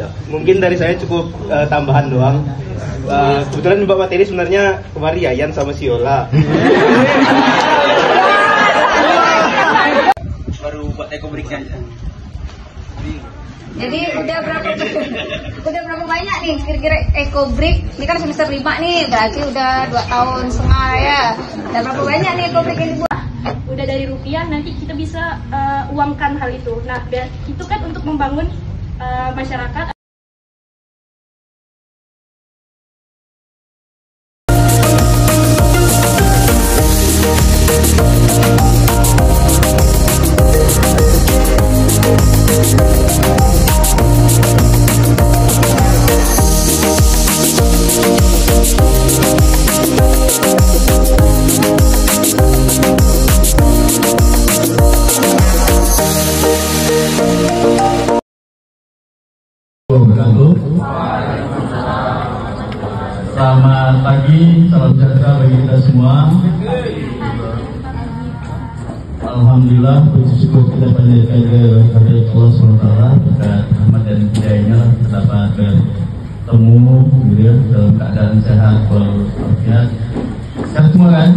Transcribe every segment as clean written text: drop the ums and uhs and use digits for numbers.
ada. Mungkin dari saya cukup tambahan doang. Kebetulan Mbak Materi sebenarnya kemarin Yayan sama Siola. Baru buat ekobriknya aja. Jadi udah berapa banyak nih kira-kira ekobrik? Ini kan semester 5 nih, berarti udah 2 tahun setengah ya. Udah berapa banyak nih ekobrik yang dibuat? Udah dari rupiah, nanti kita bisa uangkan hal itu. Nah, itu kan untuk membangun masyarakat. Selamat pagi, salam sejahtera bagi kita semua. Alhamdulillah, puji syukur kita panjatkan kepada Allah SWT berkat rahmat dan hidayahnya dapat bertemu gitu ya, dalam keadaan sehat walafiat. Sehat semua kan?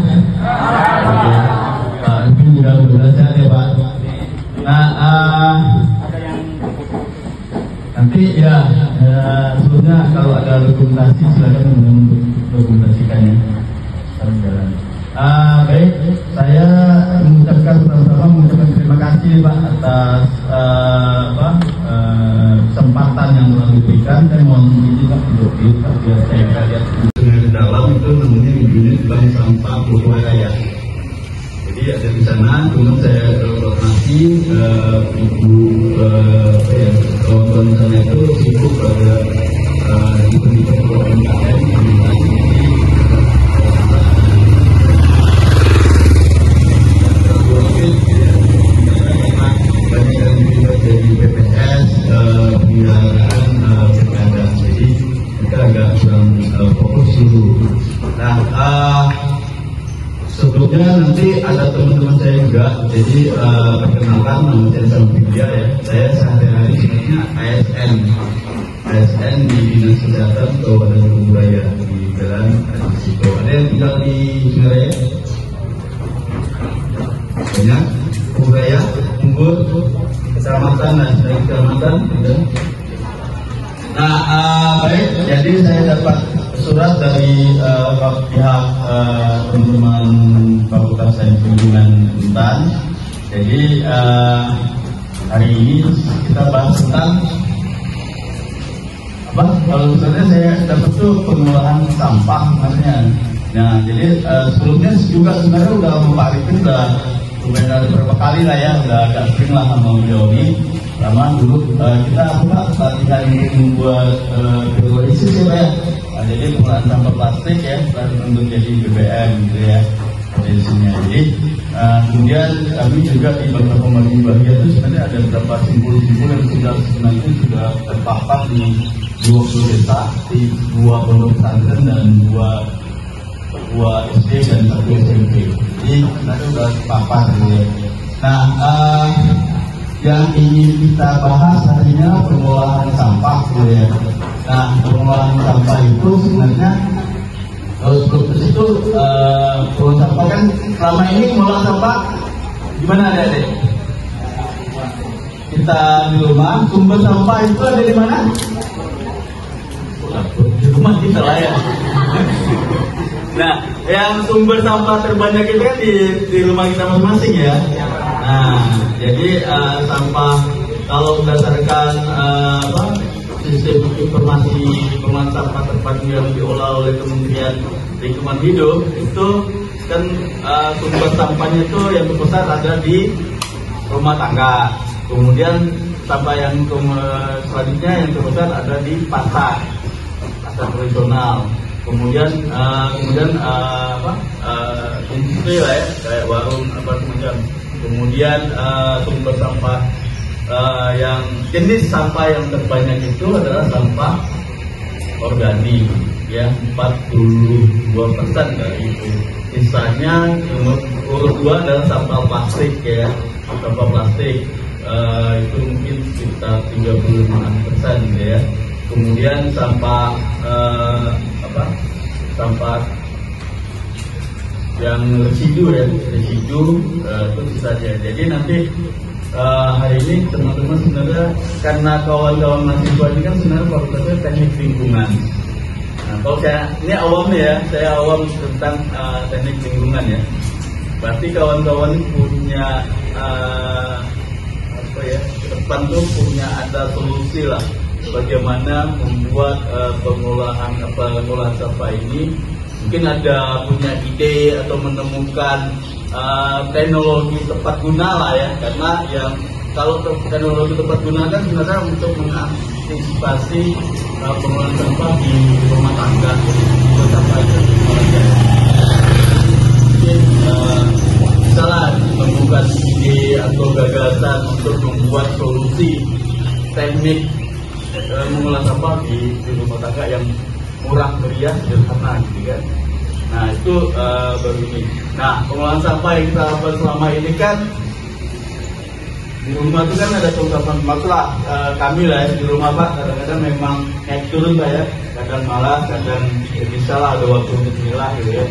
Pak Alvin juga benar sehat ya Pak. Nah, nanti ya sebelumnya kalau ada dokumentasi silakan dokumentasikannya. Baik, saya mengucapkan terima kasih Pak atas kesempatan yang telah diberikan. Saya mohon izin Pak untuk biar saya lihat di dalam itu namanya unit bank sampah Pulau Raya. Jadi ada di sana, kemudian saya donasi ibu kawan-kawan sana itu sibuk pada event-event UMKM banyak yang juga jadi BPS penyelenggaraan pilkada, jadi kita agak kurang fokus dulu. Nah, sebelumnya nanti ada teman-teman saya juga, jadi perkenalkan nama saya Sam Vidya ya. Saya sehari-hari sebenarnya ASN di Dinas Kesehatan Kabupaten Kuburaya di Jalan Adisiko. Ada yang tinggal di Kuburaya? Banyak. Kuburaya, Kumbur, Kecamatan dan Kecamatan. Nah, baik. Jadi saya dapat surat dari pihak teman-teman Fakultas Sains Lingkungan Untan. Jadi hari ini kita bahas tentang apa? Kalau misalnya saya dapat tuh pengelolaan sampah maksudnya. Nah, jadi sebelumnya juga sebenarnya udah Pak Arifin udah beberapa kali lah ya, udah agak sering lah sama beliau ini. Lama dulu kita latihan membuat biodiesel sih Pak ya. Nah, jadi pengolahan sampah plastik ya untuk jadi BBM gitu ya potensinya. Jadi kemudian kami juga di beberapa bagian itu sebenarnya ada beberapa simpul-simpul yang sebenarnya sudah terpapar di 20 desa, di 2 pondok pesantren dan 2 SD dan 1 SMP. Jadi sebenarnya sudah terpapar gitu ya. Nah, yang ingin kita bahas harinya pengolahan sampah gitu ya. Nah, pengolahan sampah itu sebenarnya untuk itu pengolahan sampah kan selama ini pengolahan sampah gimana adik-adik? Kita di rumah, sumber sampah itu ada di mana? Di rumah kita lah ya. Nah, yang sumber sampah terbanyak itu kan di rumah kita masing-masing ya. Nah, jadi sampah kalau berdasarkan sistem informasi pengelolaan sampah terpadu yang diolah oleh Kementerian Lingkungan Hidup itu kan sumber sampahnya itu yang terbesar ada di rumah tangga. Kemudian sampah yang selanjutnya yang terbesar ada di pasar tradisional. Kemudian industri lah ya, kayak warung apa semacam. Kemudian sumber sampah yang jenis sampah yang terbanyak itu adalah sampah organik ya, 42% dari itu. Sisanya nomor urut 2 adalah sampah plastik ya, sampah plastik itu mungkin sekitar 35% gitu ya. Kemudian sampah sampah yang residu ya, residu itu bisa aja. Jadi nanti hari ini teman-teman sebenarnya, karena kawan-kawan mahasiswa ini kan sebenarnya fakultasnya teknik lingkungan. Nah, kalau ini awam ya, saya awam tentang teknik lingkungan ya. Berarti kawan-kawan punya ke depan tuh punya ada solusi lah, bagaimana membuat pengolahan sampah ini. Mungkin ada punya ide atau menemukan teknologi tepat guna lah ya, karena yang kalau teknologi tepat guna kan sebenarnya untuk mengantisipasi pengolahan sampah di rumah tangga. Sampah itu mungkin salah menemukan ide atau gagasan untuk membuat solusi teknik mengolah sampah di rumah tangga yang murah meriah sederhana gitu kan. Nah itu baru ini. Nah pengolahan sampah yang kita lakukan selama ini kan di rumah itu kan ada keungkapan, maksudnya kami lah ya, di rumah Pak kadang-kadang memang naik turun Pak ya, kadang malas, kadang bisa lah ada waktu untuk milah gitu ya.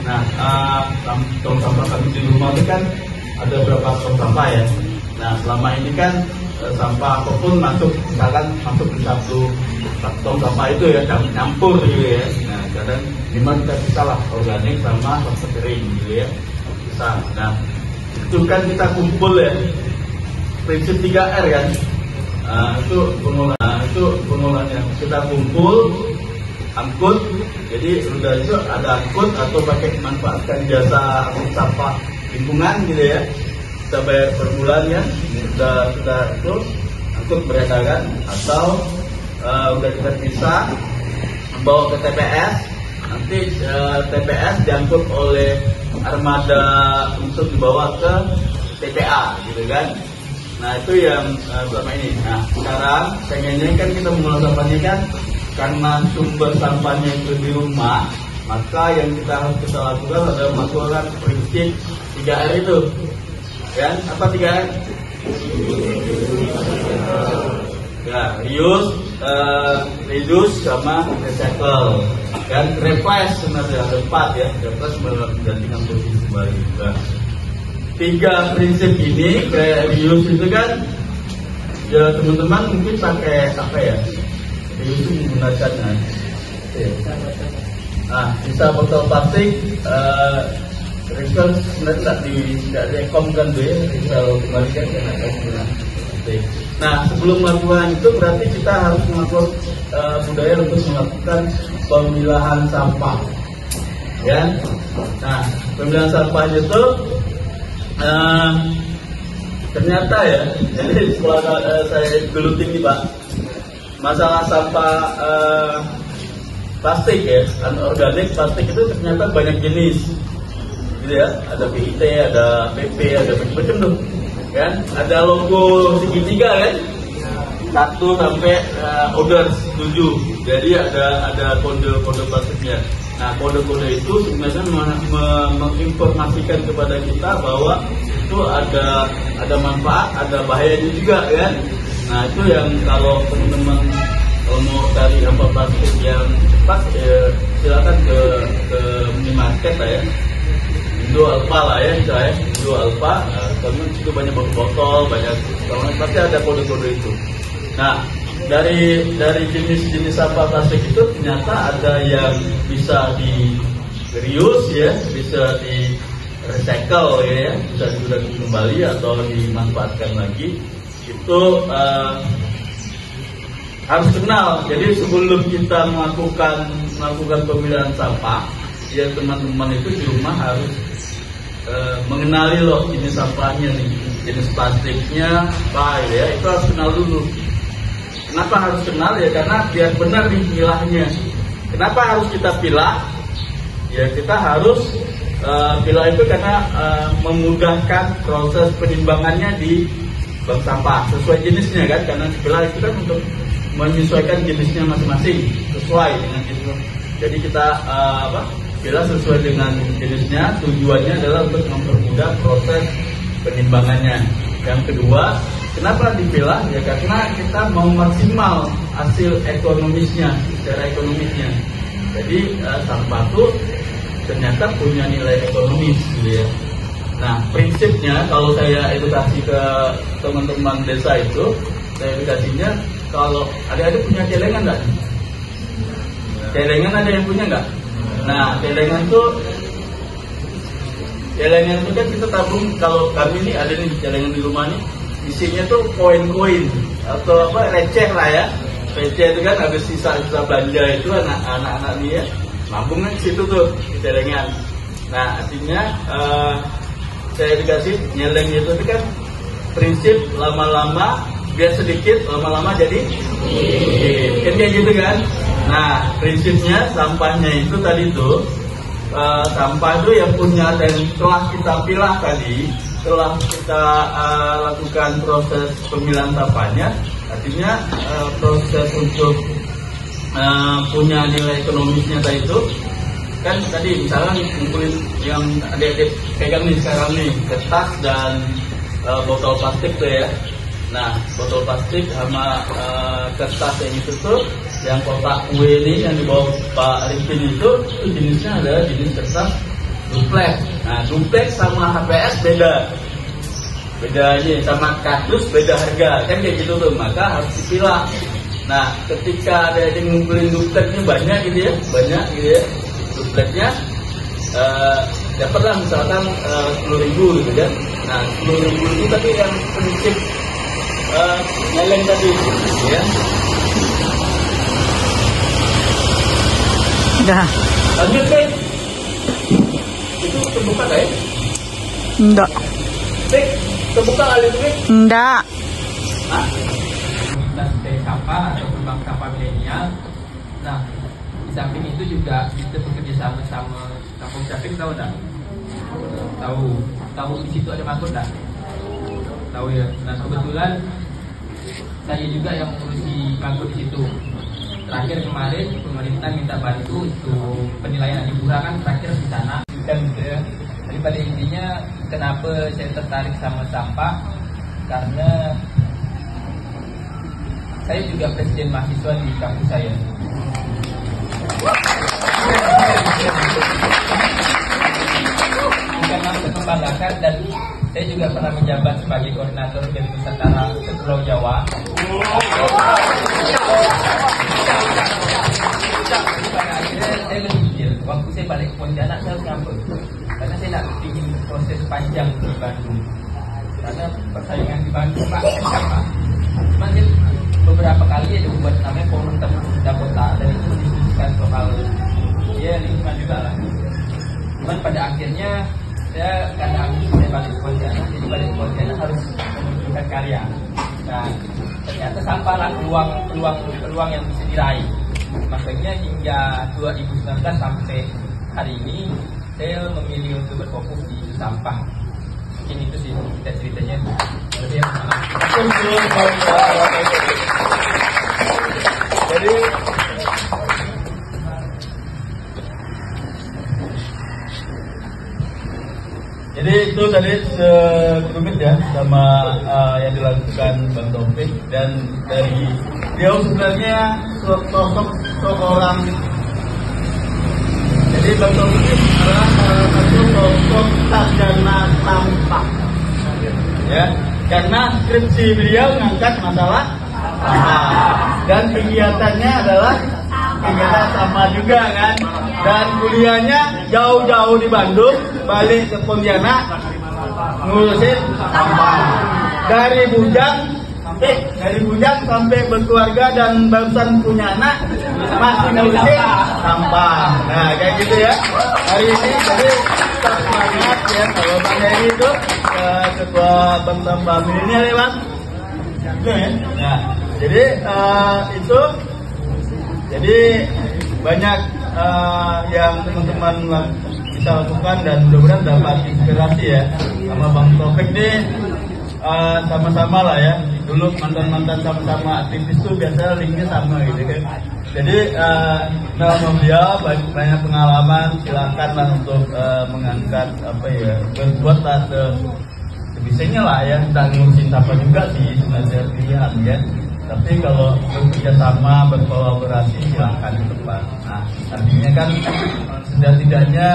Nah tong sampah kami di rumah itu kan ada berapa tong sampah ya. Nah selama ini kan sampah apapun masuk, misalkan masuk di satu tong sampah itu ya campur gitu ya. Nah kadang dimana kita bisa lah organik sama sampah kering gitu ya, bisa. Nah itu kan kita kumpul ya, prinsip 3R kan. Itu pengolahannya kita kumpul, angkut. Jadi udah itu ada angkut atau pakai manfaatkan jasa angkut sampah lingkungan gitu ya, kita bayar per bulan ya, sudah itu angkut beredaran, atau udah kita bisa membawa ke TPS, nanti TPS diangkut oleh armada untuk dibawa ke TPA gitu kan. Nah itu yang selama ini. Nah sekarang pengennya kan kita mengolah sampahnya kan, karena sumber sampahnya itu di rumah, maka yang kita harus lakukan adalah melakukan prinsip 3R itu kan. Apa 3R? Ya, reuse sama recycle kan. Replace sebenarnya ada 4 ya, replace menggantikan posisi kembali. Nah, 3 prinsip ini kayak reuse itu kan ya teman-teman mungkin pakai apa ya, reuse menggunakan bisa botol plastik, recycle sebenarnya tidak rekom kan deh, recycle kembalikan karena plastik. Nah sebelum melakukan itu berarti kita harus melakukan budaya untuk melakukan pemilahan sampah ya. Nah pemilahan sampah itu ternyata ya, jadi setelah saya geluti nih Pak, masalah sampah plastik ya, anorganik plastik itu ternyata banyak jenis gitu ya. Ada PIT, ada PP, ada macam-macam tuh kan. Ada logo segitiga kan, 1 sampai order 7. Jadi ada kode-kode plastiknya. Nah kode-kode itu sebenarnya menginformasikan kepada kita bahwa itu ada manfaat, ada bahayanya juga kan. Nah itu yang kalau teman-teman mau cari sampah plastik yang cepat silakan ke minimarket lah ya, Indo Alfa lah ya, misalnya Indo Alfa. Karena itu banyak botol, banyak, kalau pasti ada kode-kode itu. Nah dari jenis-jenis sampah plastik itu ternyata ada yang bisa di reuse ya, bisa di recycle ya, bisa digunakan kembali atau dimanfaatkan lagi. Itu harus kenal. Jadi sebelum kita melakukan pemilihan sampah ya, teman-teman itu di rumah harus mengenali loh jenis sampahnya nih, jenis plastiknya apa ya, itu harus kenal dulu. Kenapa harus kenal ya? Karena biar benar nih pilahnya. Kenapa harus kita pilah? Ya kita harus pilah itu karena memudahkan proses penimbangannya di bank sampah sesuai jenisnya kan. Karena pilah itu kan untuk menyesuaikan jenisnya masing-masing sesuai dengan jenis. Jadi kita pilah sesuai dengan jenisnya. Tujuannya adalah untuk mempermudah proses penimbangannya. Yang kedua, Kenapa dipilah? Ya karena kita mau maksimal hasil ekonomisnya, secara ekonomisnya. Jadi sampah itu ternyata punya nilai ekonomis gitu ya. Nah, prinsipnya kalau saya edukasi ke teman-teman desa itu, saya edukasinya kalau ada punya celengan nggak? Celengan ada yang punya nggak? Nah, celengan itu kan kita tabung. Kalau kami ini ada nih celengan di rumah nih, isinya tuh koin-koin atau apa receh lah ya. Receh itu kan habis sisa-sisa belanja itu anak-anak dia nabungnya ke situ tuh di celengan. Nah, artinya saya dikasih nyeleng itu kan prinsip lama-lama biar sedikit, lama-lama jadi kan kayak gitu kan. Nah, prinsipnya sampahnya itu tadi tuh sampah itu yang punya dan telah kita pilah tadi, setelah kita lakukan proses pemilihan sampahnya, artinya proses untuk punya nilai ekonomisnya tadi itu kan tadi misalnya ngumpulin yang adik-adik pegang nih sekarang nih, kertas dan botol plastik tuh ya. Nah, botol plastik sama kertas yang itu tuh, yang kotak kue ini yang dibawa Pak Arifin itu jenisnya adalah jenis kertas duplex. Nah, duplex sama HPS bedanya sama kardus beda harga kan kayak gitu tuh, maka harus dipilah. Nah, ketika ada yang ngumpulin duplexnya banyak gitu ya, duplexnya dapatlah misalkan 10.000 gitu kan. Nah, 10.000 itu tadi yang prinsip nyeleng tadi ya. Dah. Lanjut Bek. Itu terbuka gak ya? Enggak. Bek, terbuka kali itu Bek? Enggak. Hah? Sampah atau bank sampah milenial. Nah, di samping itu juga kita bekerja sama Kampung Caping, tahu enggak? Tahu di situ ada mangkuk enggak? Tahu ya. Nah, kebetulan saya juga yang mengurusi mangkuk di situ. Terakhir kemarin pemerintah minta bantu untuk penilaian liburan kan terakhir di sana. Dan jadi pada intinya kenapa saya tertarik sama sampah, karena saya juga presiden mahasiswa di kampus saya. Bukan maksud membanggakan, dan saya juga pernah menjabat sebagai koordinator dari Nusantara Pulau Jawa. Pada akhirnya saya berpikir, waktu saya balik ke Pontianak saya harus ngapa? Karena saya nak ingin proses panjang di Bandung. Karena persaingan di Bandung Pak siapa? Cuman dia beberapa kali ada membuat namanya forum Dakota, dan itu mendiskusikan soal lingkungan juga lah. Cuman pada akhirnya karena saya balik ke Pontianak, jadi balik ke Pontianak harus menunjukkan karya. Nah, ternyata sampah lah peluang yang bisa diraih. Makanya hingga 2019 sampai hari ini saya memilih untuk berfokus di sampah. Mungkin itu sih ceritanya. Lebih Jadi itu tadi sekelumit ya sama yang dilakukan Bang Taufik, dan dari dia sebenarnya sosok orang. Jadi Bang Taufik adalah salah satu sosok sarjana sampah, ya, karena skripsi beliau mengangkat masalah sampah dan kegiatannya adalah kegiatan sampah juga kan, dan kuliahnya jauh-jauh di Bandung, balik ke Pontianak ngurusin sampah dari bujang sampai berkeluarga dan barusan punya anak masih ngurusin sampah. Nah kayak gitu ya. Hari ini jadi tetap semangat ya, kalau Bang Heri itu ketua Bank Sampah Milenial ya Bang. Nah jadi itu. Jadi banyak yang teman-teman bisa lakukan, dan mudah-mudahan dapat inspirasi ya sama Bang Taufik nih. Sama-sama lah ya, dulu mantan-mantan sama-sama aktivis tuh biasanya linknya sama gitu kan. Jadi nama beliau banyak pengalaman, silakan lah untuk mengangkat berbuat lah bisanya lah ya, tidak ngurusin siapa juga sih sebenarnya pilihan ya. Tapi kalau bekerja sama, berkolaborasi silahkan di tempat. Nah, artinya kan setidak-tidaknya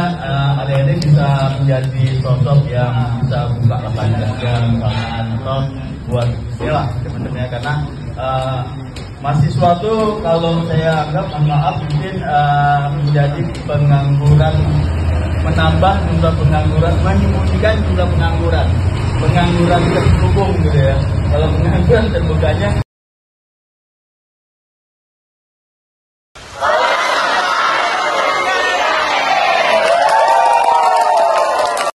adik-adik bisa menjadi sosok yang bisa buka lapangan kerja misalkan, atau buat istilah sebenarnya, karena mahasiswa tuh kalau saya anggap, maaf mungkin menjadi pengangguran, menambah jumlah pengangguran, menyembunyikan jumlah pengangguran terselubung gitu ya. Kalau pengangguran terbukanya